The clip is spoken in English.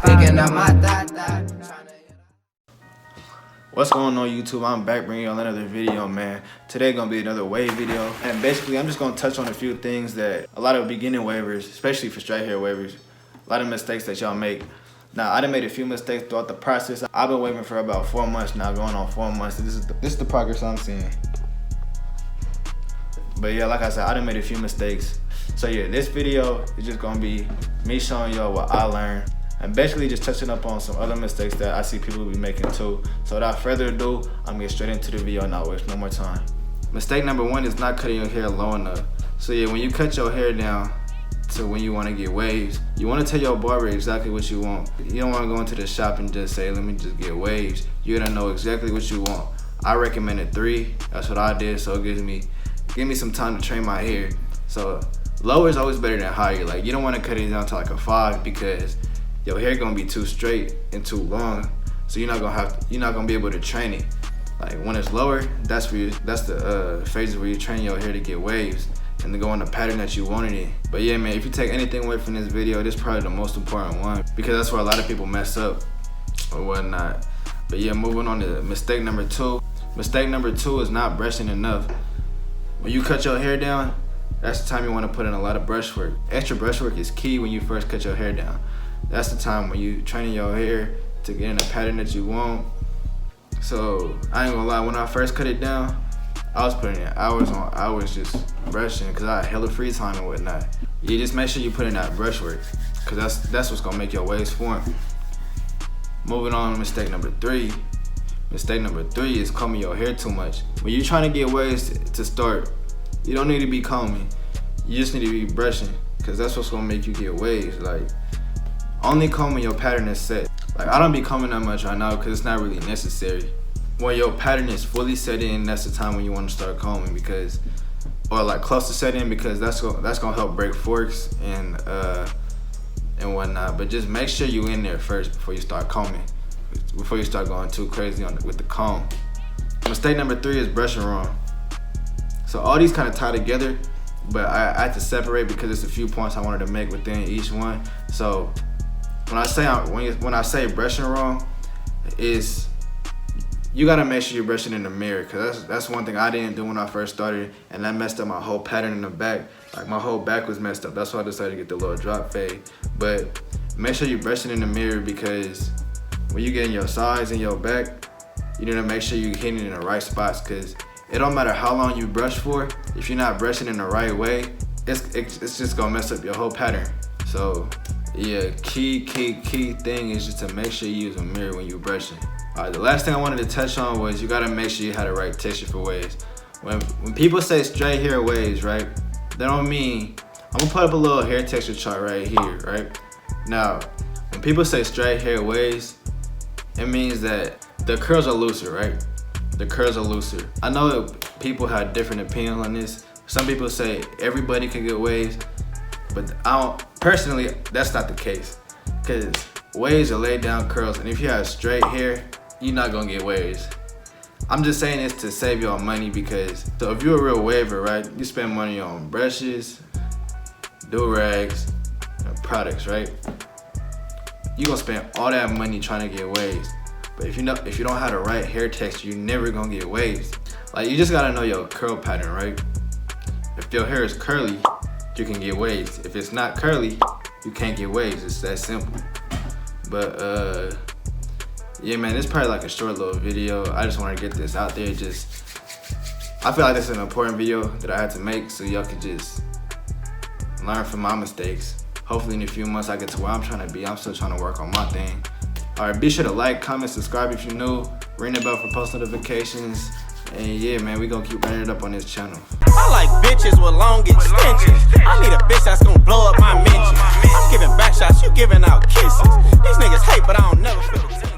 Picking up my thought. What's going on YouTube? I'm back bringing y'all another video, man. Today gonna be another wave video, and basically I'm just gonna touch on a few things that a lot of beginning wavers, especially for straight hair wavers, a lot of mistakes that y'all make. Now I done made a few mistakes throughout the process. I've been waving for about 4 months now, going on 4 months. This is the progress I'm seeing. But yeah, like I said, I done made a few mistakes. So yeah, this video is just gonna be me showing y'all what I learned, and basically just touching up on some other mistakes that I see people be making too. So without further ado, I'm gonna get straight into the video and not waste no more time. Mistake number 1 is not cutting your hair low enough. So yeah, when you cut your hair down to when you wanna get waves, you wanna tell your barber exactly what you want. You don't wanna go into the shop and just say, let me just get waves. You're gonna know exactly what you want. I recommended 3, that's what I did, so it gives me some time to train my hair. So lower is always better than higher. Like you don't wanna cut it down to like a 5 because your hair gonna be too straight and too long, so you're not gonna be able to train it. Like when it's lower, that's the phases where you're training your hair to get waves and to go in the pattern that you wanted it. But yeah, man, if you take anything away from this video, this is probably the most important one because that's where a lot of people mess up or whatnot. But yeah, moving on to mistake number 2. Mistake number 2 is not brushing enough. When you cut your hair down, that's the time you want to put in a lot of brush work. Extra brush work is key when you first cut your hair down. That's the time when you training your hair to get in a pattern that you want. So I ain't gonna lie, when I first cut it down, I was putting in hours on hours just brushing because I had hella free time and whatnot. You just make sure you put in that brush work because that's what's gonna make your waves form. Moving on to mistake number 3. Mistake number 3 is combing your hair too much. When you're trying to get waves to start, you don't need to be combing. You just need to be brushing because that's what's gonna make you get waves. Like only comb when your pattern is set. Like I don't be combing that much right now because it's not really necessary. When your pattern is fully set in, that's the time when you want to start combing because, or like close to set in, because that's gonna help break forks and whatnot. But just make sure you in there first before you start combing, before you start going too crazy with the comb. Mistake number 3 is brushing wrong. So all these kind of tie together, but I had to separate because there's a few points I wanted to make within each one. So when I say brushing wrong, is you gotta make sure you're brushing in the mirror, because that's one thing I didn't do when I first started, and that messed up my whole pattern in the back. Like my whole back was messed up. That's why I decided to get the little drop fade. But make sure you're brushing in the mirror because when you get in your sides and your back, you need to make sure you're hitting it in the right spots, because it don't matter how long you brush for, if you're not brushing in the right way, it's just gonna mess up your whole pattern. So yeah, key thing is just to make sure you use a mirror when you're brushing. Alright, the last thing I wanted to touch on was you gotta make sure you have the right texture for waves. When people say straight hair waves, right, they don't mean, I'm gonna put up a little hair texture chart right here, right? Now, when people say straight hair waves, it means that the curls are looser, right? The curls are looser. I know people have different opinions on this. Some people say everybody can get waves, but personally, that's not the case. Because waves are laid down curls, and if you have straight hair, you're not gonna get waves. I'm just saying this to save y'all money because, so if you're a real waver, right, you spend money on brushes, do-rags, and products, right? You're gonna spend all that money trying to get waves. But if you don't have the right hair texture, you're never gonna get waves. Like you just gotta know your curl pattern, right? If your hair is curly, you can get waves. If it's not curly, you can't get waves. It's that simple. But yeah, man, this is probably like a short little video. I just want to get this out there. I feel like this is an important video that I had to make so y'all could just learn from my mistakes. Hopefully in a few months I get to where I'm trying to be. I'm still trying to work on my thing. Alright, be sure to like, comment, subscribe if you're new. Ring the bell for post notifications. And yeah, man, we gonna keep running it up on this channel. I like bitches with long extensions. I need a bitch that's gonna blow up my mentions. I'm giving back shots, you giving out kisses. These niggas hate, but I don't never feel the